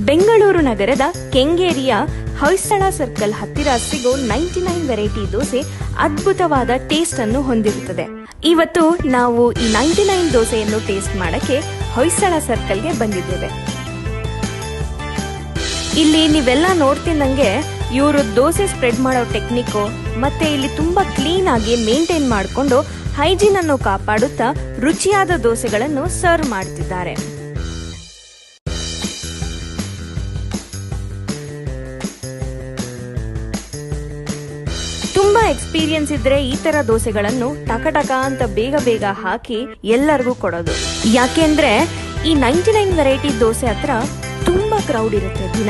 ಬೆಂಗಳೂರು ನಗರದ ಕೆಂಗೇರಿಯ ಹೊಯ್ಸಳ ಸರ್ಕಲ್ ಹತ್ತಿರ ಸಿಗೋ 99 ವೆರೈಟಿ ದೋಸೆ ಅದ್ಭುತವಾದ ಟೇಸ್ಟ್ ಅನ್ನು ಹೊಂದಿರುತ್ತದೆ. ಇವತ್ತು ನಾವು ಈ 99 ದೋಸೆಯನ್ನು ಟೇಸ್ಟ್ ಮಾಡಕ್ಕೆ ಹೊಯ್ಸಳ ಸರ್ಕಲ್ಗೆ ಬಂದಿದ್ದೇವೆ. ಇಲ್ಲಿ ನೀವೆಲ್ಲ ನೋಡ್ತಿದ್ದಂಗೆ ಇವರು ದೋಸೆ ಸ್ಪ್ರೆಡ್ ಮಾಡೋ ಟೆಕ್ನಿಕ್ ಮತ್ತೆ ಇಲ್ಲಿ ತುಂಬಾ ಕ್ಲೀನ್ ಆಗಿ ಮೇಂಟೈನ್ ಮಾಡಿಕೊಂಡು ಹೈಜೀನ್ ಅನ್ನು ಕಾಪಾಡುತ್ತಾ ರುಚಿಯಾದ ದೋಸೆಗಳನ್ನು ಸರ್ವ್ ಮಾಡ್ತಿದ್ದಾರೆ. ತುಂಬಾ ಎಕ್ಸ್ಪೀರಿಯನ್ಸ್ ಇದ್ರೆ ಈ ತರ ದೋಸೆಗಳನ್ನು ಟಕ ಅಂತ ಬೇಗ ಹಾಕಿ ಎಲ್ಲರಿಗೂ ಕೊಡೋದು. ಯಾಕೆಂದ್ರೆ ಈ 99 ವೆರೈಟಿ ದೋಸೆ ಹತ್ರ ತುಂಬಾ ಕ್ರೌಡ್ ಇರುತ್ತೆ ದಿನ.